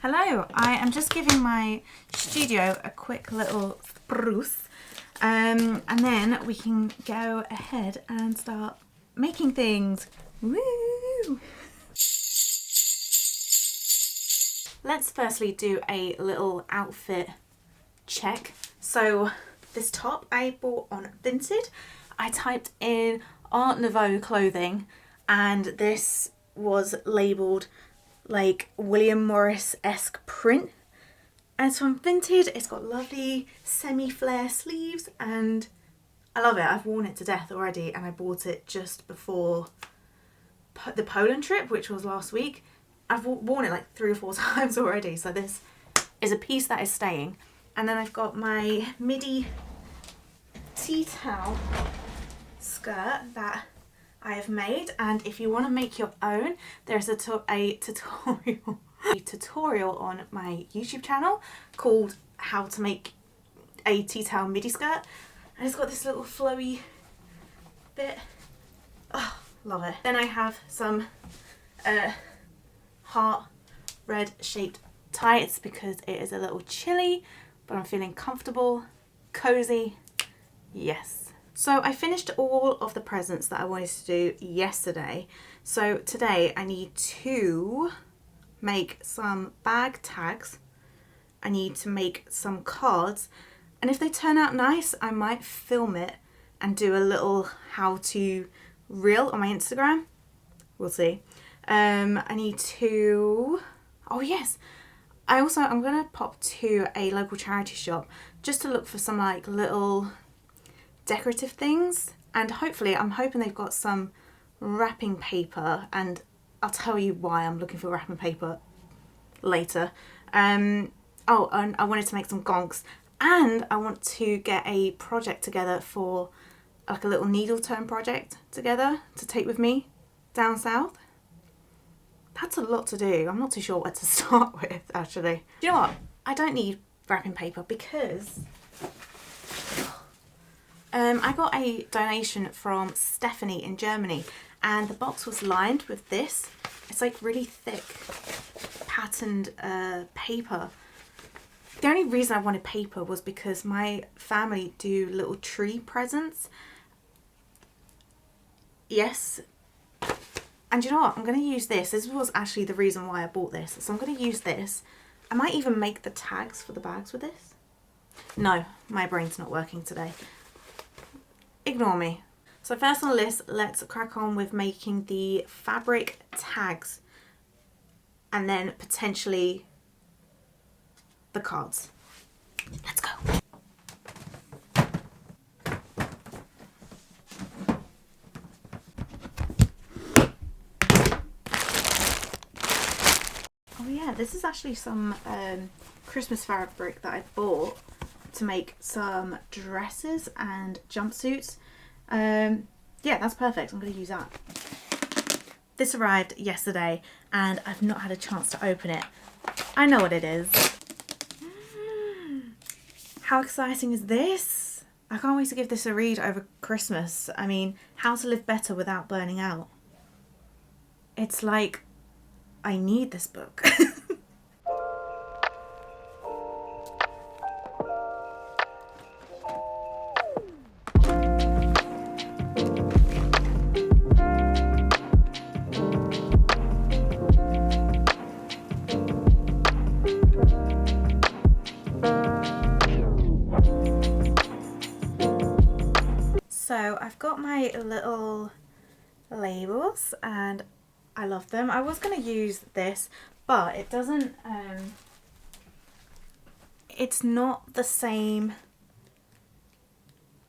Hello, I am just giving my studio a quick little spruce and then we can go ahead and start making things. Woo! Let's firstly do a little outfit check. So this top I bought on Vinted. I typed in Art Nouveau clothing and this was labelled like William Morris-esque print, and it's from Vinted. It's got lovely semi-flare sleeves and I love it. I've worn it to death already, and I bought it just before the Poland trip, which was last week. I've worn it like 3 or 4 times already, so this is a piece that is staying. And then I've got my midi tea towel skirt that I have made, and if you want to make your own, there's a tutorial on my YouTube channel called How to Make a Tea Towel Midi Skirt, and it's got this little flowy bit. Oh, love it. Then I have some heart red shaped tights because it is a little chilly, but I'm feeling comfortable, cozy. Yes. So I finished all of the presents that I wanted to do yesterday. So today I need to make some bag tags. I need to make some cards. And if they turn out nice, I might film it and do a little how-to reel on my Instagram. We'll see. I need to... Oh yes. I'm going to pop to a local charity shop just to look for some like little decorative things, and hopefully I'm hoping they've got some wrapping paper, and I'll tell you why I'm looking for wrapping paper later. Oh, and I wanted to make some gonks, and I want to get a project together for like a little needle turn project together to take with me down south. That's a lot to do. I'm not too sure where to start with, actually. Do you know what? I don't need wrapping paper because I got a donation from Stephanie in Germany, and the box was lined with this. It's like really thick patterned paper. The only reason I wanted paper was because my family do little tree presents. Yes. And you know what? I'm going to use this. This was actually the reason why I bought this. So I'm going to use this. I might even make the tags for the bags with this. No, my brain's not working today. Ignore me. So first on the list, let's crack on with making the fabric tags and then potentially the cards. Let's go. Oh yeah, this is actually some Christmas fabric that I bought to make some dresses and jumpsuits. Yeah, that's perfect. I'm going to use that. This arrived yesterday and I've not had a chance to open it. I know what it is. How exciting is this? I can't wait to give this a read over Christmas. I mean, how to live better without burning out. It's like, I need this book. So I've got my little labels and I love them. I was going to use this, but it doesn't, it's not the same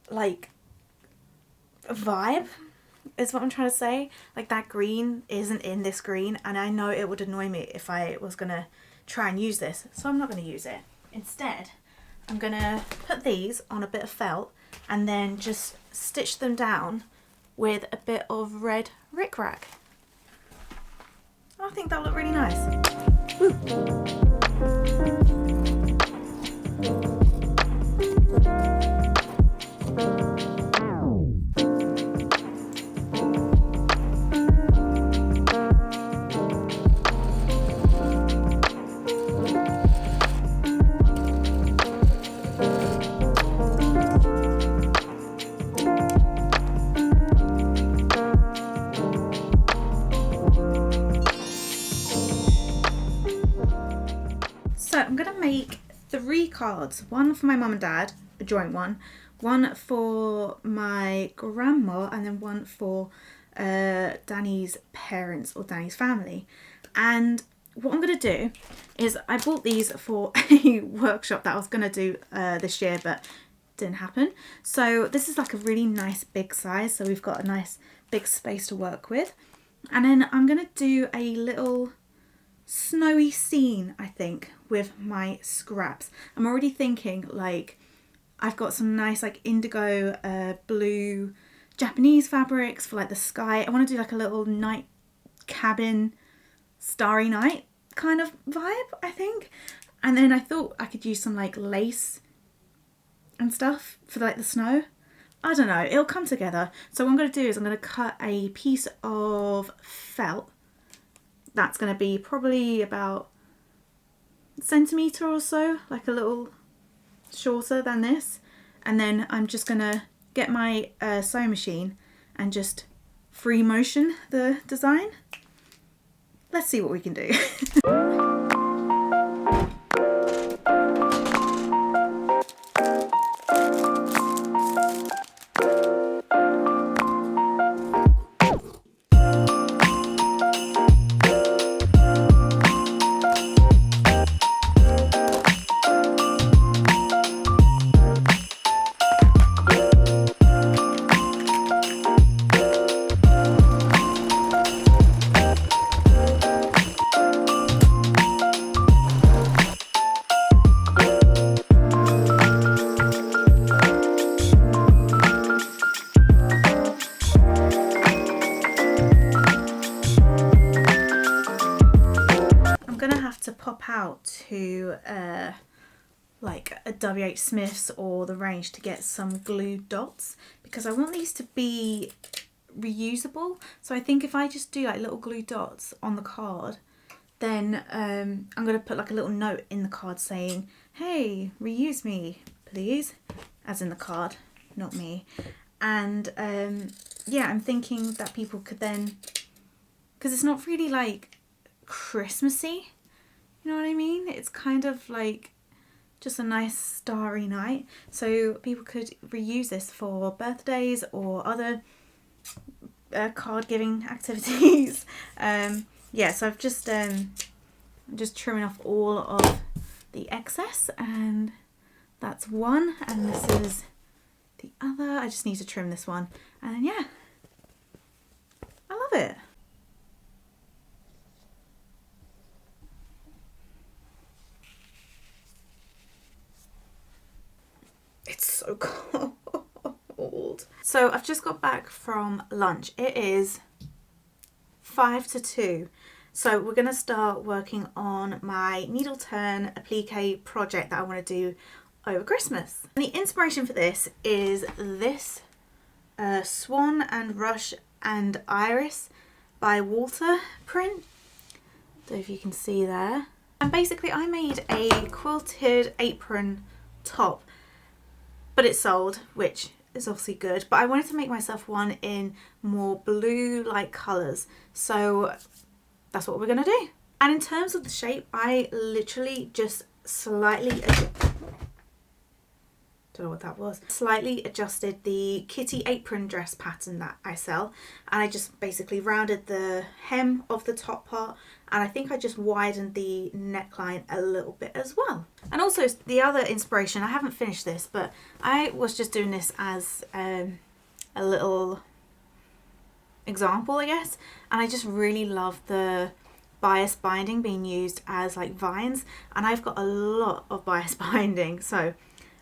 like vibe is what I'm trying to say. Like that green isn't in this green, and I know it would annoy me if I was going to try and use this, so I'm not going to use it. Instead, I'm going to put these on a bit of felt and then just stitch them down with a bit of red rickrack. I think that'll look really nice. Woo. So I'm going to make 3 cards. One for my mum and dad, a joint one for my grandma, and then one for Danny's parents or Danny's family. And what I'm going to do is I bought these for a workshop that I was going to do this year, but didn't happen. So this is like a really nice big size, so we've got a nice big space to work with. And then I'm going to do a little snowy scene, I think, with my scraps. I'm already thinking, like, I've got some nice like indigo blue Japanese fabrics for like the sky. I want to do like a little night cabin, starry night kind of vibe, I think. And then I thought I could use some like lace and stuff for like the snow. I don't know, it'll come together. So what I'm going to do is I'm going to cut a piece of felt that's going to be probably about a centimetre or so, like a little shorter than this. And then I'm just going to get my sewing machine and just free motion the design. Let's see what we can do. To pop out to like a WH Smith's or the range to get some glue dots, because I want these to be reusable. So I think if I just do like little glue dots on the card, then I'm going to put like a little note in the card saying, hey, reuse me please, as in the card, not me. And yeah, I'm thinking that people could then, because it's not really like Christmassy, you know what I mean? It's kind of like just a nice starry night. So people could reuse this for birthdays or other card giving activities. Yeah, so I've just I'm just trimming off all of the excess, and that's one, and this is the other. I just need to trim this one, and then yeah, I love it. It's so cold. So I've just got back from lunch. It is 5 to 2. So we're going to start working on my needle turn applique project that I want to do over Christmas. And the inspiration for this is this Swan and Rush and Iris by Walter print. So if you can see there. And basically I made a quilted apron top, but it sold, which is obviously good. But I wanted to make myself one in more blue-like colours. So that's what we're going to do. And in terms of the shape, I literally just slightly don't know what that was. Slightly adjusted the kitty apron dress pattern that I sell, and I just basically rounded the hem of the top part, and I think I just widened the neckline a little bit as well. And also the other inspiration, I haven't finished this, but I was just doing this as a little example, I guess, and I just really love the bias binding being used as like vines, and I've got a lot of bias binding, so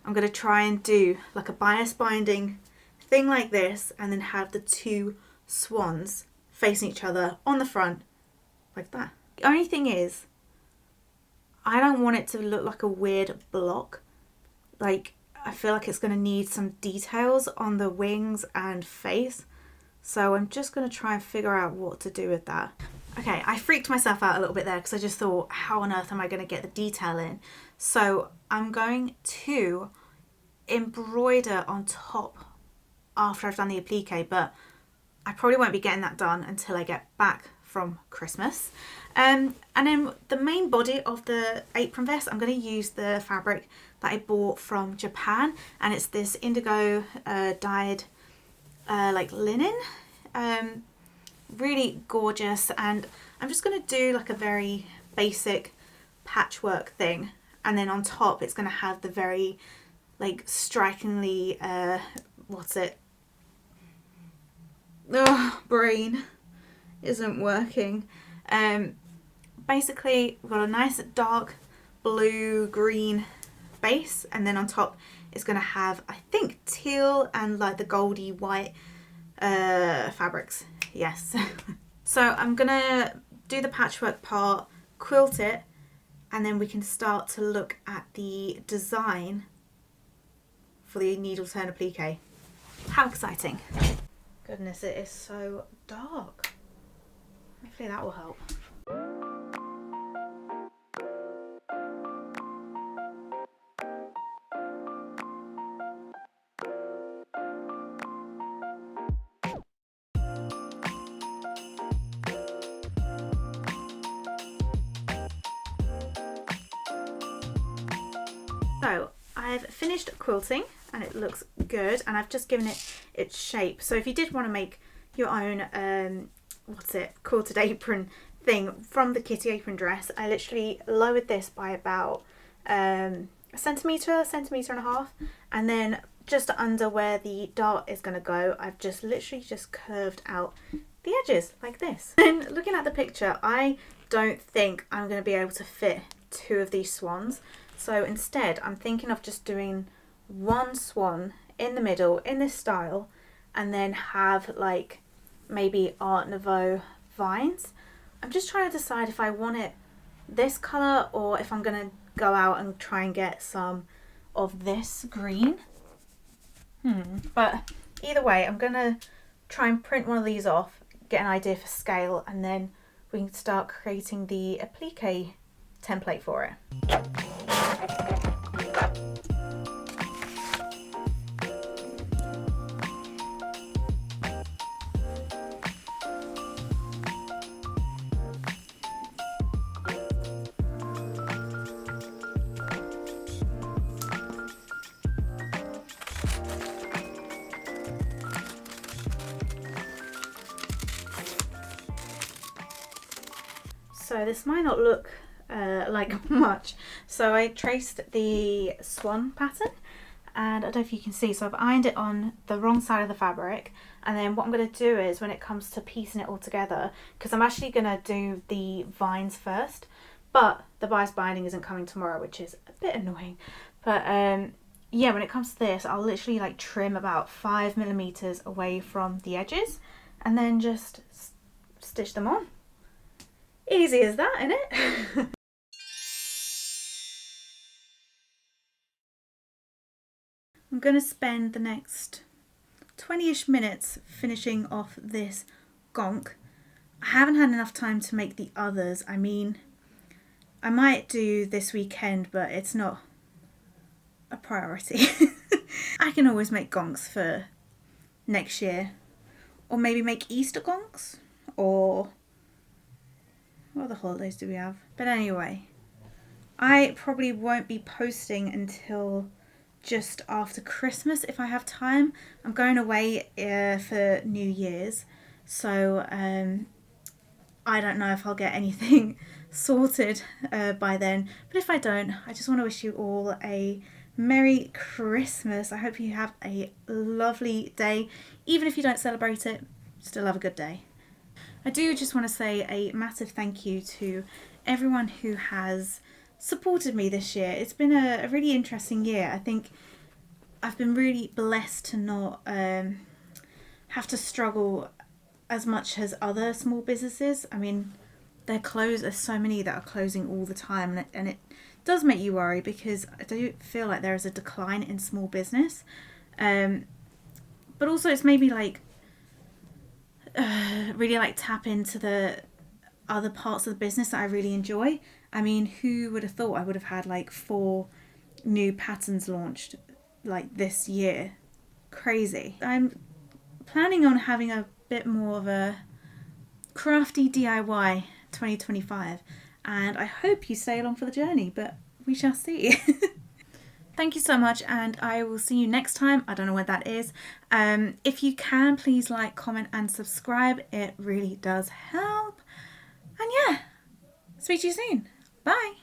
I'm going to try and do like a bias binding thing like this, and then have the two swans facing each other on the front like that. The only thing is, I don't want it to look like a weird block. Like, I feel like it's going to need some details on the wings and face. So I'm just going to try and figure out what to do with that. Okay, I freaked myself out a little bit there because I just thought, how on earth am I going to get the detail in? So I'm going to embroider on top after I've done the applique, but I probably won't be getting that done until I get back from Christmas. And then the main body of the apron vest, I'm going to use the fabric that I bought from Japan, and it's this indigo dyed like linen. Really gorgeous, and I'm just going to do like a very basic patchwork thing, and then on top it's going to have the very like strikingly what's it, brain isn't working. Basically we've got a nice dark blue green base, and then on top it's going to have, I think, teal and like the goldy white fabrics. Yes. So I'm gonna do the patchwork part, quilt it, and then we can start to look at the design for the needle turn applique. How exciting. Goodness, it is so dark. Hopefully that will help. So I've finished quilting and it looks good, and I've just given it its shape. So if you did want to make your own quilted apron thing from the kitty apron dress, I literally lowered this by about a centimetre and a half, and then just under where the dart is going to go, I've just literally just curved out the edges like this. And looking at the picture, I don't think I'm going to be able to fit 2 of these swans. So instead, I'm thinking of just doing one swan in the middle in this style, and then have like maybe Art Nouveau vines. I'm just trying to decide if I want it this colour or if I'm going to go out and try and get some of this green. But either way, I'm going to try and print one of these off, get an idea for scale, and then we can start creating the applique template for it. So this might not look like much. So I traced the swan pattern, and I don't know if you can see, so I've ironed it on the wrong side of the fabric, and then what I'm going to do is, when it comes to piecing it all together, because I'm actually going to do the vines first, but the bias binding isn't coming tomorrow, which is a bit annoying. But yeah, when it comes to this, I'll literally like trim about 5mm away from the edges and then just stitch them on. Easy as that, isn't it? I'm going to spend the next 20-ish minutes finishing off this gonk. I haven't had enough time to make the others. I mean, I might do this weekend, but it's not a priority. I can always make gonks for next year, or maybe make Easter gonks, or what other holidays do we have? But anyway, I probably won't be posting until just after Christmas if I have time. I'm going away for New Year's, so I don't know if I'll get anything sorted by then. But if I don't, I just want to wish you all a Merry Christmas. I hope you have a lovely day. Even if you don't celebrate it, still have a good day. I do just want to say a massive thank you to everyone who has supported me this year. It's been a really interesting year. I think I've been really blessed to not have to struggle as much as other small businesses. I mean, there's so many that are closing all the time, and it does make you worry, because I do feel like there is a decline in small business. But also it's made me like really like tap into the other parts of the business that I really enjoy. I mean, who would have thought I would have had like 4 new patterns launched like this year? Crazy. I'm planning on having a bit more of a crafty DIY 2025, and I hope you stay along for the journey, but we shall see. Thank you so much, and I will see you next time. I don't know when that is. If you can, please like, comment and subscribe. It really does help. And yeah, speak to you soon. Bye.